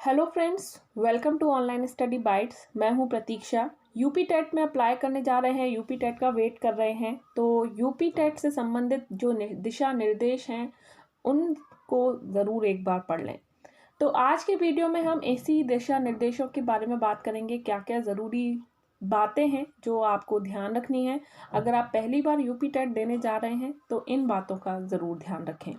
Hello friends, welcome to online study bytes. मैं हूं प्रतीक्षा। यूपी टेट में अप्लाई करने जा रहे हैं, यूपी टेट का वेट कर रहे हैं, तो यूपी टेट से संबंधित जो दिशा निर्देश हैं उनको ज़रूर एक बार पढ़ लें। तो आज के वीडियो में हम इसी दिशा निर्देशों के बारे में बात करेंगे, क्या क्या ज़रूरी बातें हैं जो आपको ध्यान रखनी है। अगर आप पहली बार यूपी टेट देने जा रहे हैं तो इन बातों का ज़रूर ध्यान रखें।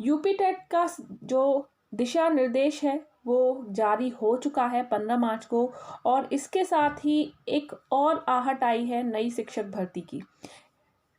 यूपी टेट का जो दिशा निर्देश है वो जारी हो चुका है 15 मार्च को, और इसके साथ ही एक और आहट आई है नई शिक्षक भर्ती की।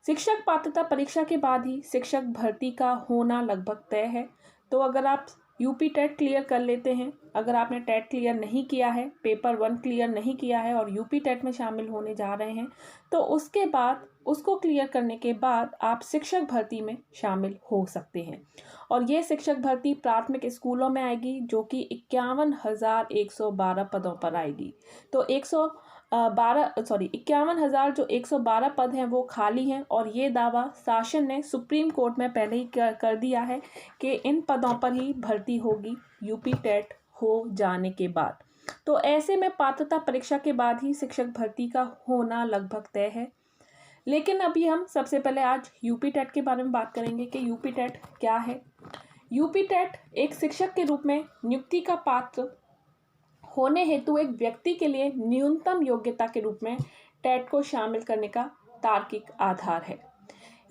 शिक्षक पात्रता परीक्षा के बाद ही शिक्षक भर्ती का होना लगभग तय है। तो अगर आप यूपी टेट क्लियर कर लेते हैं, अगर आपने टेट क्लियर नहीं किया है, पेपर 1 क्लियर नहीं किया है और यूपी टेट में शामिल होने जा रहे हैं, तो उसके बाद उसको क्लियर करने के बाद आप शिक्षक भर्ती में शामिल हो सकते हैं। और ये शिक्षक भर्ती प्राथमिक स्कूलों में आएगी, जो कि 51,112 पदों पर आएगी। तो 51,000 जो 112 पद हैं वो खाली हैं, और ये दावा शासन ने सुप्रीम कोर्ट में पहले ही कर दिया है कि इन पदों पर ही भर्ती होगी यूपी टेट हो जाने के बाद। तो ऐसे में पात्रता परीक्षा के बाद ही शिक्षक भर्ती का होना लगभग तय है। लेकिन अभी हम सबसे पहले आज यूपी टेट के बारे में बात करेंगे कि यूपी टेट क्या है। यूपी टेट एक शिक्षक के रूप में नियुक्ति का पात्र होने हेतु एक व्यक्ति के लिए न्यूनतम योग्यता के रूप में टेट को शामिल करने का तार्किक आधार है।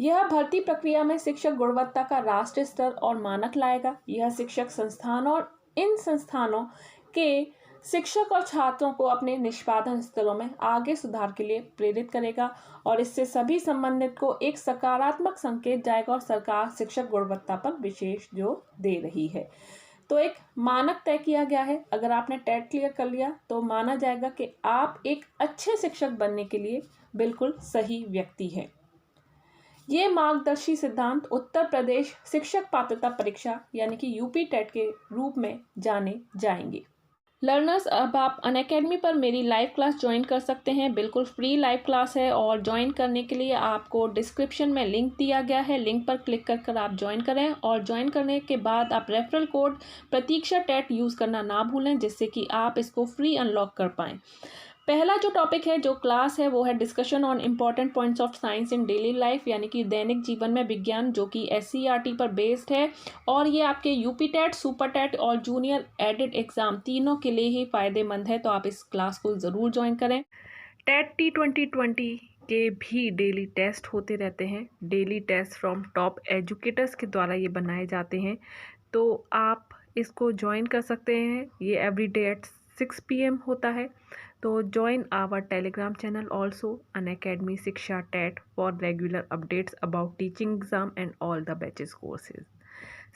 यह भर्ती प्रक्रिया में शिक्षक गुणवत्ता का राष्ट्रीय स्तर और मानक लाएगा। यह शिक्षक संस्थान और इन संस्थानों के शिक्षक और छात्रों को अपने निष्पादन स्तरों में आगे सुधार के लिए प्रेरित करेगा, और इससे सभी संबंधित को एक सकारात्मक संकेत जाएगा और सरकार शिक्षक गुणवत्ता पर विशेष जोर दे रही है। तो एक मानक तय किया गया है। अगर आपने टेट क्लियर कर लिया तो माना जाएगा कि आप एक अच्छे शिक्षक बनने के लिए बिल्कुल सही व्यक्ति हैं। ये मार्गदर्शी सिद्धांत उत्तर प्रदेश शिक्षक पात्रता परीक्षा यानी कि यूपी टेट के रूप में जाने जाएंगे। लर्नर्स, अब आप अनअकैडमी पर मेरी लाइव क्लास ज्वाइन कर सकते हैं। बिल्कुल फ्री लाइव क्लास है, और ज्वाइन करने के लिए आपको डिस्क्रिप्शन में लिंक दिया गया है, लिंक पर क्लिक कर आप ज्वाइन करें। और ज्वाइन करने के बाद आप रेफरल कोड प्रतीक्षा टेट यूज़ करना ना भूलें, जिससे कि आप इसको फ्री अनलॉक कर पाएँ। पहला जो टॉपिक है, जो क्लास है, वो है discussion on important points of science in daily life, यानी कि दैनिक जीवन में विज्ञान, जो कि SCERT पर बेस्ड है। और ये आपके यूपी टेट, सुपर टेट और जूनियर एडिड एग्ज़ाम तीनों के लिए ही फ़ायदेमंद है। तो आप इस क्लास को ज़रूर ज्वाइन करें। टेट T2020 के भी डेली टेस्ट होते रहते हैं। Daily test from top educators के द्वारा ये बनाए जाते हैं, तो आप इसको ज्वाइन कर सकते हैं। ये एवरीडे एट 6 PM होता है। तो join our Telegram channel also Unacademy Shiksha TET for regular updates about teaching exam and all the batches courses.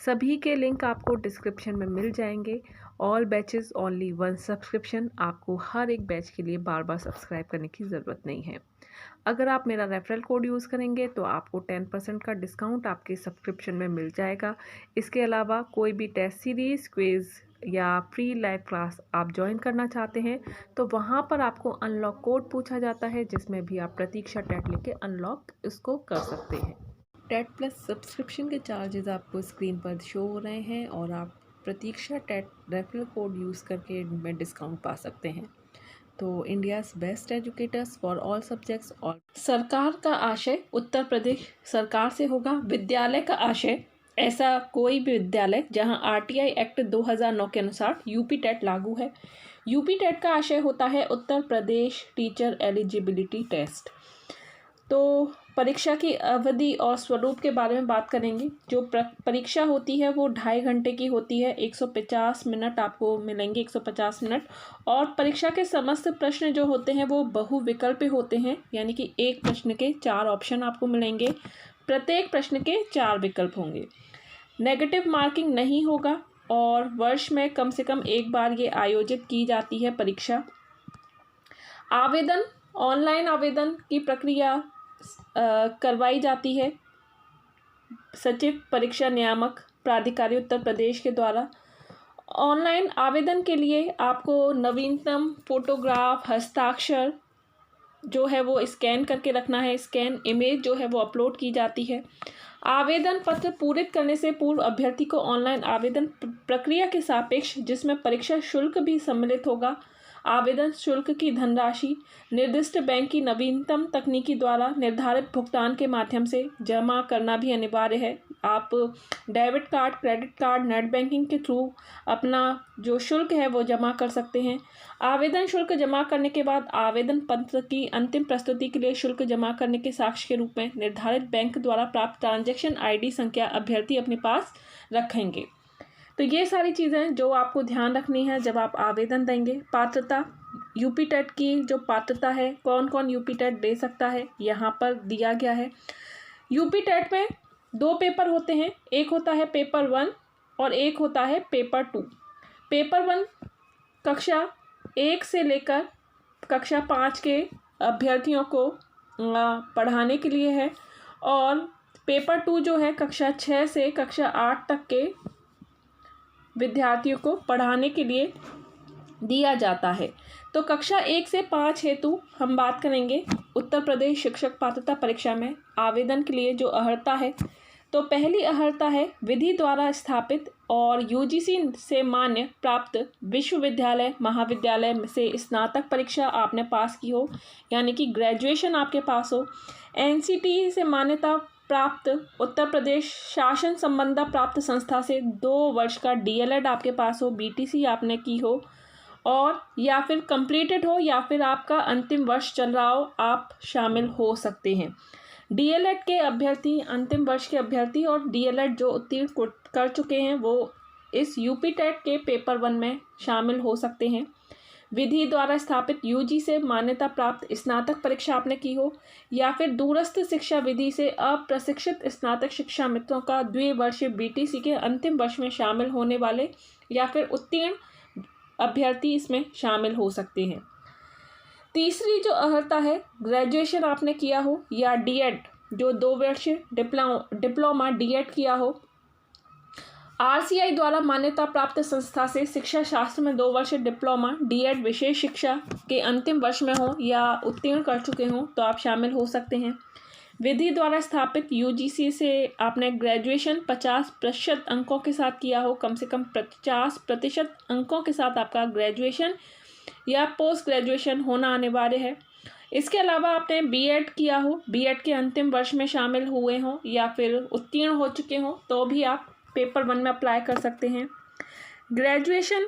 सभी के लिंक आपको डिस्क्रिप्शन में मिल जाएंगे। All batches only 1 subscription. आपको हर एक बैच के लिए बार बार सब्सक्राइब करने की ज़रूरत नहीं है। अगर आप मेरा रेफरल कोड यूज़ करेंगे तो आपको 10% का डिस्काउंट आपके सब्सक्रिप्शन में मिल जाएगा। इसके अलावा कोई भी टेस्ट सीरीज़, क्विज़ या फ्री लाइव क्लास आप ज्वाइन करना चाहते हैं तो वहाँ पर आपको अनलॉक कोड पूछा जाता है, जिसमें भी आप प्रतीक्षा टेट लिख के अनलॉक इसको कर सकते हैं। टेट प्लस सब्सक्रिप्शन के चार्जेस आपको स्क्रीन पर शो हो रहे हैं, और आप प्रतीक्षा टेट रेफरल कोड यूज़ करके इनमें डिस्काउंट पा सकते हैं। तो India's best educators for all subjects. और सरकार का आशय उत्तर प्रदेश सरकार से होगा। विद्यालय का आशय ऐसा कोई भी विद्यालय जहां RTI एक्ट 2009 के अनुसार यूपी टेट लागू है। यूपी टेट का आशय होता है Uttar Pradesh teacher eligibility test. तो परीक्षा की अवधि और स्वरूप के बारे में बात करेंगे। जो परीक्षा होती है वो 2.5 घंटे की होती है। 150 मिनट आपको मिलेंगे, 150 मिनट। और परीक्षा के समस्त प्रश्न जो होते हैं वो बहुविकल्प होते हैं, यानी कि एक प्रश्न के 4 ऑप्शन आपको मिलेंगे। प्रत्येक प्रश्न के 4 विकल्प होंगे। नेगेटिव मार्किंग नहीं होगा, और वर्ष में कम से कम एक बार ये आयोजित की जाती है परीक्षा। आवेदन, ऑनलाइन आवेदन की प्रक्रिया करवाई जाती है सचिव परीक्षा नियामक प्राधिकारी उत्तर प्रदेश के द्वारा। ऑनलाइन आवेदन के लिए आपको नवीनतम फोटोग्राफ, हस्ताक्षर जो है वो स्कैन करके रखना है। स्कैन इमेज जो है वो अपलोड की जाती है। आवेदन पत्र पूरित करने से पूर्व अभ्यर्थी को ऑनलाइन आवेदन प्रक्रिया के सापेक्ष, जिसमें परीक्षा शुल्क भी सम्मिलित होगा, आवेदन शुल्क की धनराशि निर्दिष्ट बैंक की नवीनतम तकनीकी द्वारा निर्धारित भुगतान के माध्यम से जमा करना भी अनिवार्य है। आप debit card, credit card, net banking के थ्रू अपना जो शुल्क है वो जमा कर सकते हैं। आवेदन शुल्क जमा करने के बाद आवेदन पत्र की अंतिम प्रस्तुति के लिए शुल्क जमा करने के साक्ष्य के रूप में निर्धारित बैंक द्वारा प्राप्त ट्रांजैक्शन आईडी संख्या अभ्यर्थी अपने पास रखेंगे। तो ये सारी चीज़ें जो आपको ध्यान रखनी है जब आप आवेदन देंगे। पात्रता, यूपी टेट की जो पात्रता है, कौन कौन यूपी टेट दे सकता है, यहाँ पर दिया गया है। यूपी टेट में 2 पेपर होते हैं, एक होता है पेपर 1 और एक होता है पेपर 2। पेपर 1 कक्षा 1 से लेकर कक्षा 5 के अभ्यर्थियों को पढ़ाने के लिए है, और पेपर 2 जो है कक्षा 6 से कक्षा 8 तक के विद्यार्थियों को पढ़ाने के लिए दिया जाता है। तो कक्षा 1 से 5 हेतु हम बात करेंगे उत्तर प्रदेश शिक्षक पात्रता परीक्षा में आवेदन के लिए जो अर्हता है। तो पहली अर्हता है विधि द्वारा स्थापित और यूजीसी से मान्य प्राप्त विश्वविद्यालय महाविद्यालय से स्नातक परीक्षा आपने पास की हो, यानी कि ग्रेजुएशन आपके पास हो। एनसीटी से मान्यता प्राप्त उत्तर प्रदेश शासन संबंधा प्राप्त संस्था से 2 वर्ष का डीएलएड आपके पास हो, बीटीसी आपने की हो, और या फिर कंप्लीटेड हो या फिर आपका अंतिम वर्ष चल रहा हो, आप शामिल हो सकते हैं। डीएलएड के अभ्यर्थी, अंतिम वर्ष के अभ्यर्थी और डीएलएड जो उत्तीर्ण कर चुके हैं वो इस यूपी टेट के पेपर 1 में शामिल हो सकते हैं। विधि द्वारा स्थापित यूजी से मान्यता प्राप्त स्नातक परीक्षा आपने की हो, या फिर दूरस्थ शिक्षा विधि से अप्रशिक्षित स्नातक शिक्षा मित्रों का द्विवर्षीय बीटीसी के अंतिम वर्ष में शामिल होने वाले या फिर उत्तीर्ण अभ्यर्थी इसमें शामिल हो सकते हैं। तीसरी जो अर्हता है, ग्रेजुएशन आपने किया हो या डीएड जो 2 वर्षीय डिप्लोमा डीएड किया हो, आरसीआई द्वारा मान्यता प्राप्त संस्था से शिक्षा शास्त्र में 2 वर्ष डिप्लोमा डीएड विशेष शिक्षा के अंतिम वर्ष में हो या उत्तीर्ण कर चुके हों तो आप शामिल हो सकते हैं। विधि द्वारा स्थापित यूजीसी से आपने ग्रेजुएशन 50% अंकों के साथ किया हो, कम से कम 50% अंकों के साथ आपका ग्रेजुएशन या पोस्ट ग्रेजुएशन होना अनिवार्य है। इसके अलावा आपने बीएड किया हो, बीएड के अंतिम वर्ष में शामिल हुए हों या फिर उत्तीर्ण हो चुके हों तो भी आप पेपर 1 में अप्लाई कर सकते हैं। ग्रेजुएशन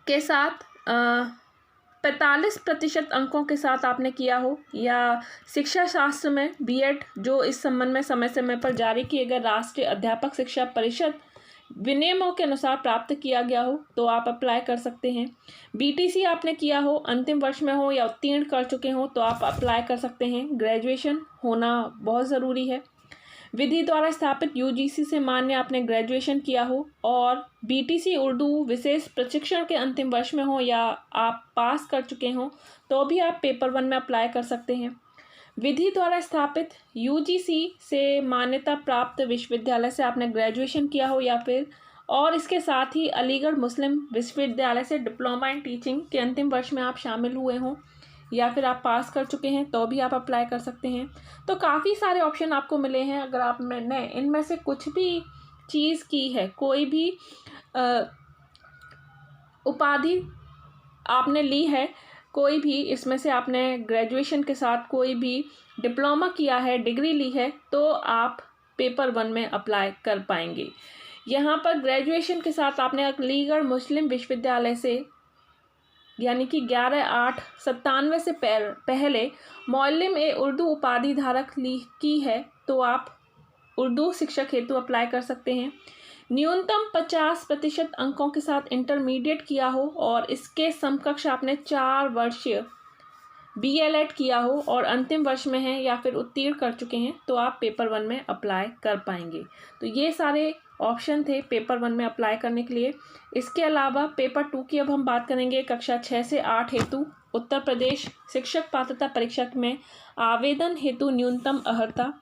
के साथ 45% अंकों के साथ आपने किया हो, या शिक्षा शास्त्र में बीएड जो इस संबंध में समय समय पर जारी किए गए राष्ट्रीय अध्यापक शिक्षा परिषद विनियमों के अनुसार प्राप्त किया गया हो तो आप अप्लाई कर सकते हैं। बीटीसी आपने किया हो, अंतिम वर्ष में हो या उत्तीर्ण कर चुके हो तो आप अप्लाई कर सकते हैं। ग्रेजुएशन होना बहुत ज़रूरी है। विधि द्वारा स्थापित यूजीसी से मान्य आपने ग्रेजुएशन किया हो और बीटीसी उर्दू विशेष प्रशिक्षण के अंतिम वर्ष में हो या आप पास कर चुके हों तो भी आप पेपर 1 में अप्लाई कर सकते हैं। विधि द्वारा स्थापित यूजीसी से मान्यता प्राप्त विश्वविद्यालय से आपने ग्रेजुएशन किया हो या फिर और इसके साथ ही अलीगढ़ मुस्लिम विश्वविद्यालय से डिप्लोमा इन टीचिंग के अंतिम वर्ष में आप शामिल हुए हों या फिर आप पास कर चुके हैं तो भी आप अप्लाई कर सकते हैं। तो काफ़ी सारे ऑप्शन आपको मिले हैं। अगर आप मैंने इनमें से कुछ भी चीज़ की है, कोई भी उपाधि आपने ली है, कोई भी इसमें से आपने ग्रेजुएशन के साथ कोई भी डिप्लोमा किया है, डिग्री ली है, तो आप पेपर 1 में अप्लाई कर पाएंगे। यहाँ पर ग्रेजुएशन के साथ आपने अलीगढ़ मुस्लिम विश्वविद्यालय से यानी कि 11/8/97 से पहले मौलिम ए उर्दू उपाधि धारक की है तो आप उर्दू शिक्षक हेतु अप्लाई कर सकते हैं। न्यूनतम 50% अंकों के साथ इंटरमीडिएट किया हो और इसके समकक्ष आपने 4 वर्षीय बीएलएड किया हो और अंतिम वर्ष में हैं या फिर उत्तीर्ण कर चुके हैं तो आप पेपर 1 में अप्लाई कर पाएंगे। तो ये सारे ऑप्शन थे पेपर 1 में अप्लाई करने के लिए। इसके अलावा पेपर 2 की अब हम बात करेंगे। कक्षा 6 से 8 हेतु उत्तर प्रदेश शिक्षक पात्रता परीक्षा में आवेदन हेतु न्यूनतम अर्हता,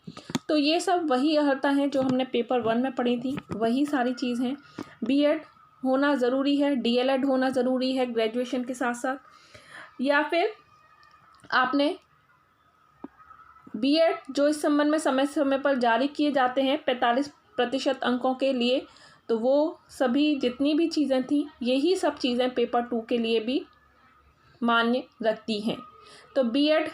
तो ये सब वही अर्हता हैं जो हमने पेपर 1 में पढ़ी थी, वही सारी चीज़ हैं। बीएड होना ज़रूरी है, डीएलएड होना ज़रूरी है ग्रेजुएशन के साथ साथ, या फिर आपने बीएड जो इस संबंध में समय समय पर जारी किए जाते हैं 45% अंकों के लिए, तो वो सभी जितनी भी चीज़ें थी यही सब चीज़ें पेपर 2 के लिए भी मान्य रखती हैं। तो बीएड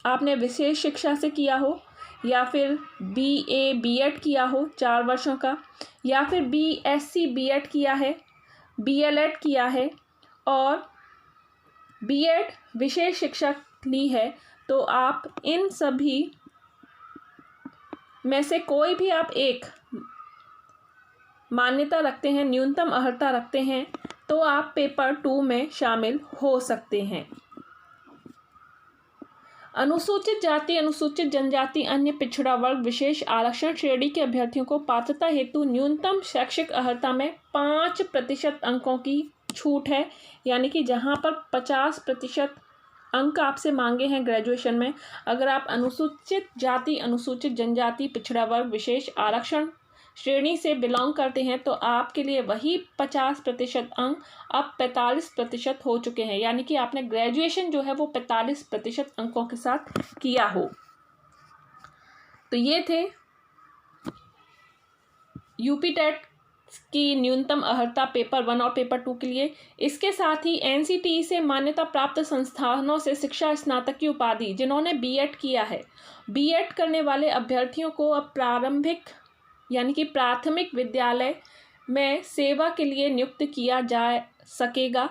आपने विशेष शिक्षा से किया हो, या फिर बीए बीएड किया हो 4 वर्षों का, या फिर बीएससी बीएड किया है, बीएलएड किया है और बीएड विशेष शिक्षा ली है, तो आप इन सभी में से कोई भी आप एक मान्यता रखते हैं, न्यूनतम अर्हता रखते हैं, तो आप पेपर 2 में शामिल हो सकते हैं। अनुसूचित जाति, अनुसूचित जनजाति, अन्य पिछड़ा वर्ग, विशेष आरक्षण श्रेणी के अभ्यर्थियों को पात्रता हेतु न्यूनतम शैक्षिक अर्हता में 5% अंकों की छूट है। यानी कि जहां पर 50% अंक आपसे मांगे हैं ग्रेजुएशन में, अगर आप अनुसूचित जाति, अनुसूचित जनजाति, पिछड़ा वर्ग, विशेष आरक्षण श्रेणी से बिलोंग करते हैं, तो आपके लिए वही 50% अंक अब 45% हो चुके हैं। यानी कि आपने ग्रेजुएशन जो है वो 45% अंकों के साथ किया हो। तो ये थे यूपी टेट की न्यूनतम अर्हता पेपर 1 और पेपर 2 के लिए। इसके साथ ही एनसीटीई से मान्यता प्राप्त संस्थानों से शिक्षा स्नातक की उपाधि जिन्होंने बीएड किया है, बीएड करने वाले अभ्यर्थियों को अब प्रारंभिक यानी कि प्राथमिक विद्यालय में सेवा के लिए नियुक्त किया जा सकेगा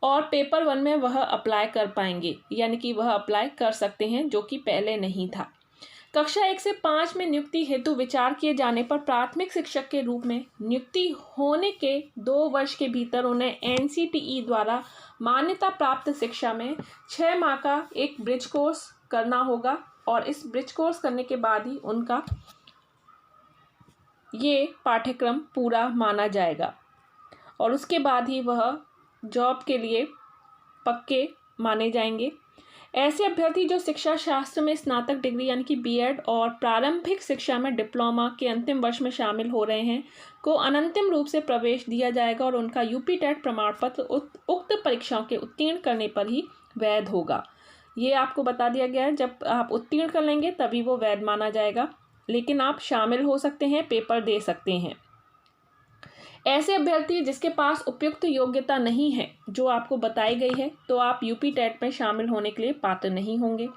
और पेपर 1 में वह अप्लाई कर पाएंगे, यानी कि वह अप्लाई कर सकते हैं, जो कि पहले नहीं था। कक्षा 1 से 5 में नियुक्ति हेतु विचार किए जाने पर प्राथमिक शिक्षक के रूप में नियुक्ति होने के 2 वर्ष के भीतर उन्हें एनसीटीई द्वारा मान्यता प्राप्त शिक्षा में 6 माह का एक ब्रिज कोर्स करना होगा और इस ब्रिज कोर्स करने के बाद ही उनका ये पाठ्यक्रम पूरा माना जाएगा और उसके बाद ही वह जॉब के लिए पक्के माने जाएंगे। ऐसे अभ्यर्थी जो शिक्षा शास्त्र में स्नातक डिग्री यानी कि बीएड और प्रारंभिक शिक्षा में डिप्लोमा के अंतिम वर्ष में शामिल हो रहे हैं को अनंतिम रूप से प्रवेश दिया जाएगा और उनका यूपी टेट प्रमाण पत्र उक्त परीक्षाओं के उत्तीर्ण करने पर ही वैध होगा। ये आपको बता दिया गया है, जब आप उत्तीर्ण कर लेंगे तभी वो वैध माना जाएगा, लेकिन आप शामिल हो सकते हैं, पेपर दे सकते हैं। ऐसे अभ्यर्थी जिसके पास उपयुक्त योग्यता नहीं है जो आपको बताई गई है, तो आप यूपी टेट में शामिल होने के लिए पात्र नहीं होंगे।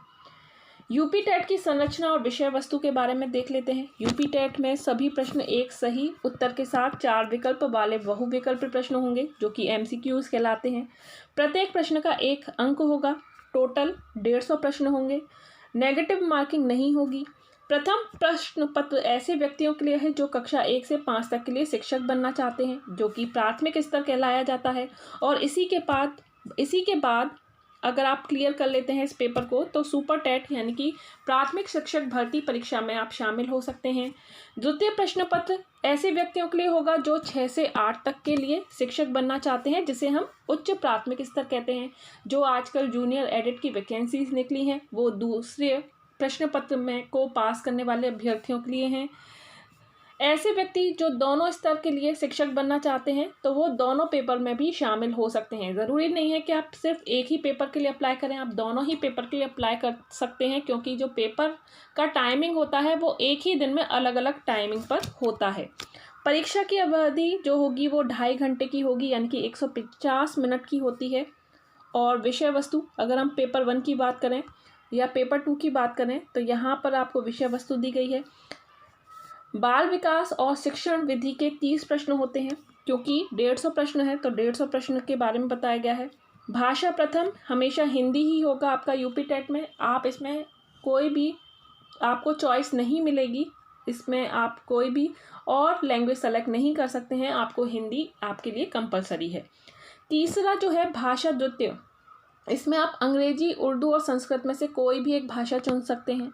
यूपी टेट की संरचना और विषय वस्तु के बारे में देख लेते हैं। यूपी टेट में सभी प्रश्न एक सही उत्तर के साथ 4 विकल्प वाले बहुविकल्प प्रश्न होंगे, जो कि एमसीक्यूज कहलाते हैं। प्रत्येक प्रश्न का 1 अंक होगा। टोटल 150 प्रश्न होंगे। नेगेटिव मार्किंग नहीं होगी। प्रथम प्रश्न पत्र ऐसे व्यक्तियों के लिए है जो कक्षा 1 से 5 तक के लिए शिक्षक बनना चाहते हैं, जो कि प्राथमिक स्तर कहलाया जाता है। और इसी के बाद अगर आप क्लियर कर लेते हैं इस पेपर को, तो सुपर टेट यानी कि प्राथमिक शिक्षक भर्ती परीक्षा में आप शामिल हो सकते हैं। द्वितीय प्रश्न पत्र ऐसे व्यक्तियों के लिए होगा जो 6 से 8 तक के लिए शिक्षक बनना चाहते हैं, जिसे हम उच्च प्राथमिक स्तर कहते हैं। जो आजकल जूनियर एडिट की वैकेंसीज निकली हैं, वो दूसरे प्रश्न पत्र में को पास करने वाले अभ्यर्थियों के लिए हैं। ऐसे व्यक्ति जो दोनों स्तर के लिए शिक्षक बनना चाहते हैं, तो वो दोनों पेपर में भी शामिल हो सकते हैं। ज़रूरी नहीं है कि आप सिर्फ एक ही पेपर के लिए अप्लाई करें, आप दोनों ही पेपर के लिए अप्लाई कर सकते हैं, क्योंकि जो पेपर का टाइमिंग होता है वो एक ही दिन में अलग अलग टाइमिंग पर होता है। परीक्षा की अवधि जो होगी वो 2.5 घंटे की होगी, यानी कि 150 मिनट की होती है। और विषय वस्तु अगर हम पेपर 1 की बात करें या पेपर 2 की बात करें, तो यहाँ पर आपको विषय वस्तु दी गई है। बाल विकास और शिक्षण विधि के 30 प्रश्न होते हैं, क्योंकि 150 प्रश्न है तो 150 प्रश्न के बारे में बताया गया है। भाषा प्रथम हमेशा हिंदी ही होगा आपका यूपी टेट में। आप इसमें कोई भी आपको चॉइस नहीं मिलेगी, इसमें आप कोई भी और लैंग्वेज सेलेक्ट नहीं कर सकते हैं, आपको हिंदी आपके लिए कंपलसरी है। तीसरा जो है भाषा द्वितीय, इसमें आप अंग्रेजी, उर्दू और संस्कृत में से कोई भी एक भाषा चुन सकते हैं।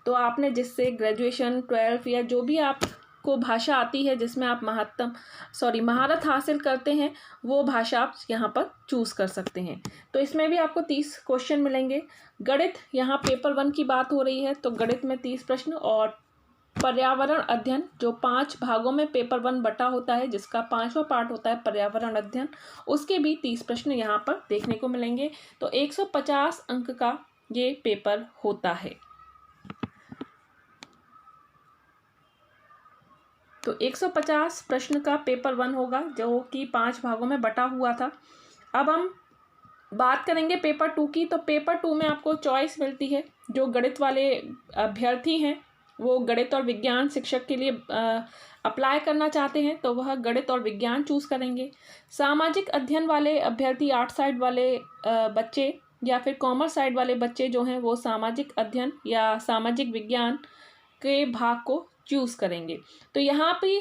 तो आपने जिससे ग्रेजुएशन 12 या जो भी आपको भाषा आती है जिसमें आप महारत हासिल करते हैं, वो भाषा आप यहाँ पर चूज़ कर सकते हैं। तो इसमें भी आपको 30 क्वेश्चन मिलेंगे। गणित, यहाँ पेपर 1 की बात हो रही है, तो गणित में 30 प्रश्न। और पर्यावरण अध्ययन जो 5 भागों में पेपर 1 बटा होता है, जिसका 5वां पार्ट होता है पर्यावरण अध्ययन, उसके भी 30 प्रश्न यहाँ पर देखने को मिलेंगे। तो 150 अंक का ये पेपर होता है। तो 150 प्रश्न का पेपर 1 होगा, जो कि 5 भागों में बटा हुआ था। अब हम बात करेंगे पेपर 2 की। तो पेपर 2 में आपको चॉइस मिलती है। जो गणित वाले अभ्यर्थी हैं वो गणित और विज्ञान शिक्षक के लिए अप्लाई करना चाहते हैं तो वह गणित और विज्ञान चूज़ करेंगे। सामाजिक अध्ययन वाले अभ्यर्थी, आर्ट साइड वाले बच्चे या फिर कॉमर्स साइड वाले बच्चे जो हैं वो सामाजिक अध्ययन या सामाजिक विज्ञान के भाग को चूज़ करेंगे। तो यहाँ पे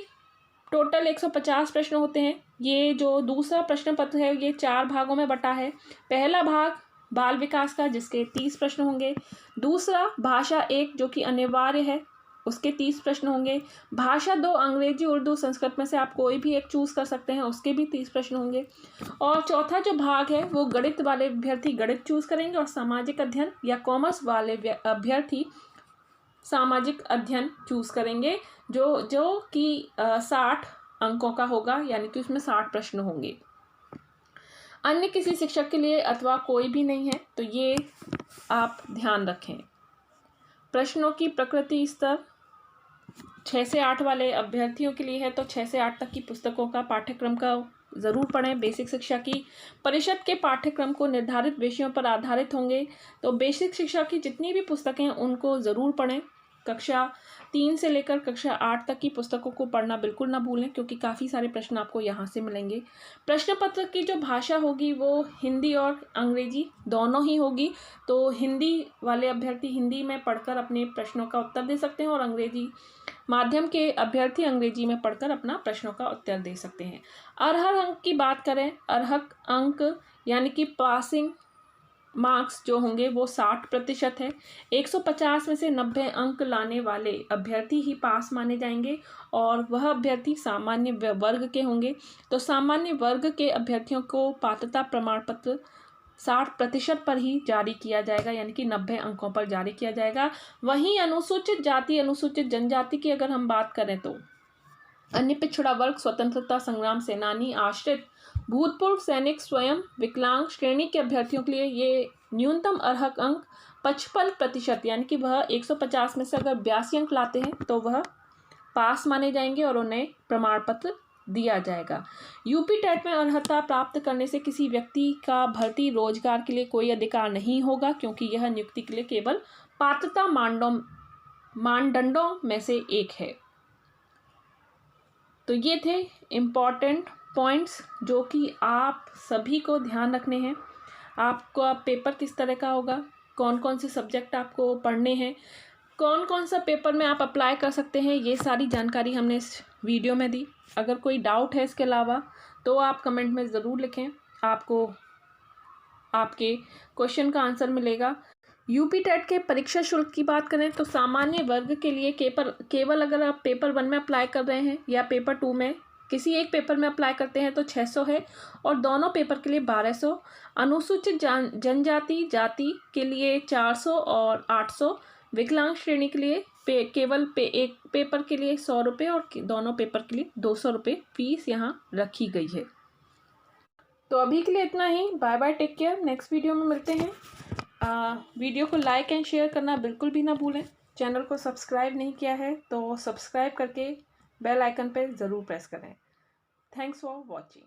टोटल 150 प्रश्न होते हैं। ये जो दूसरा प्रश्न पत्र है ये 4 भागों में बटा है। पहला भाग बाल विकास का, जिसके 30 प्रश्न होंगे। दूसरा भाषा 1 जो कि अनिवार्य है, उसके 30 प्रश्न होंगे। भाषा 2 अंग्रेजी, उर्दू, संस्कृत में से आप कोई भी एक चूज़ कर सकते हैं, उसके भी 30 प्रश्न होंगे। और चौथा जो भाग है वो गणित वाले अभ्यर्थी गणित चूज़ करेंगे और सामाजिक अध्ययन या कॉमर्स वाले अभ्यर्थी सामाजिक अध्ययन चूज़ करेंगे, जो कि 60 अंकों का होगा, यानी कि उसमें 60 प्रश्न होंगे। अन्य किसी शिक्षक के लिए अथवा कोई भी नहीं है, तो ये आप ध्यान रखें। प्रश्नों की प्रकृति स्तर 6 से 8 वाले अभ्यर्थियों के लिए है, तो 6 से 8 तक की पुस्तकों का पाठ्यक्रम का ज़रूर पढ़ें। बेसिक शिक्षा की परिषद के पाठ्यक्रम को निर्धारित विषयों पर आधारित होंगे, तो बेसिक शिक्षा की जितनी भी पुस्तकें हैं उनको ज़रूर पढ़ें। कक्षा 3 से लेकर कक्षा 8 तक की पुस्तकों को पढ़ना बिल्कुल ना भूलें, क्योंकि काफ़ी सारे प्रश्न आपको यहाँ से मिलेंगे। प्रश्न पत्र की जो भाषा होगी वो हिंदी और अंग्रेजी दोनों ही होगी, तो हिंदी वाले अभ्यर्थी हिंदी में पढ़कर अपने प्रश्नों का उत्तर दे सकते हैं और अंग्रेजी माध्यम के अभ्यर्थी अंग्रेजी में पढ़कर अपना प्रश्नों का उत्तर दे सकते हैं। अर्हक अंक की बात करें, अर्हक अंक यानी कि पासिंग मार्क्स जो होंगे वो 60% है। 150 में से 90 अंक लाने वाले अभ्यर्थी ही पास माने जाएंगे और वह अभ्यर्थी सामान्य वर्ग के होंगे। तो सामान्य वर्ग के अभ्यर्थियों को पात्रता प्रमाण पत्र 60% पर ही जारी किया जाएगा, यानी कि 90 अंकों पर जारी किया जाएगा। वहीं अनुसूचित जाति, अनुसूचित जनजाति की अगर हम बात करें तो अन्य पिछड़ा वर्ग, स्वतंत्रता संग्राम सेनानी, आश्रित, भूतपूर्व सैनिक, स्वयं विकलांग श्रेणी के अभ्यर्थियों के लिए ये न्यूनतम अर्हक अंक 55%, यानी कि वह 150 में से अगर 82 अंक लाते हैं तो वह पास माने जाएंगे और उन्हें प्रमाण पत्र दिया जाएगा। यूपी टेट में अर्हता प्राप्त करने से किसी व्यक्ति का भर्ती रोजगार के लिए कोई अधिकार नहीं होगा, क्योंकि यह नियुक्ति के लिए केवल पात्रता मानदंडों में से एक है। तो ये थे इम्पॉर्टेंट पॉइंट्स जो कि आप सभी को ध्यान रखने हैं। आपका पेपर किस तरह का होगा, कौन कौन से सब्जेक्ट आपको पढ़ने हैं, कौन कौन सा पेपर में आप अप्लाई कर सकते हैं, ये सारी जानकारी हमने इस वीडियो में दी। अगर कोई डाउट है इसके अलावा तो आप कमेंट में ज़रूर लिखें, आपको आपके क्वेश्चन का आंसर मिलेगा। यूपी टेट के परीक्षा शुल्क की बात करें तो सामान्य वर्ग के लिए केवल अगर आप पेपर 1 में अप्लाई कर रहे हैं या पेपर 2 में किसी एक पेपर में अप्लाई करते हैं तो 600 है और दोनों पेपर के लिए 1200। अनुसूचित जनजाति जाति के लिए 400 और 800। विकलांग श्रेणी के लिए केवल एक पेपर के लिए 100 रुपये और दोनों पेपर के लिए 200 रुपये फीस यहाँ रखी गई है। तो अभी के लिए इतना ही। Bye bye, take care. Next video में मिलते हैं। वीडियो को लाइक एंड शेयर करना बिल्कुल भी ना भूलें। चैनल को सब्सक्राइब नहीं किया है तो सब्सक्राइब करके बेल आइकन पर ज़रूर प्रेस करें। Thanks for watching.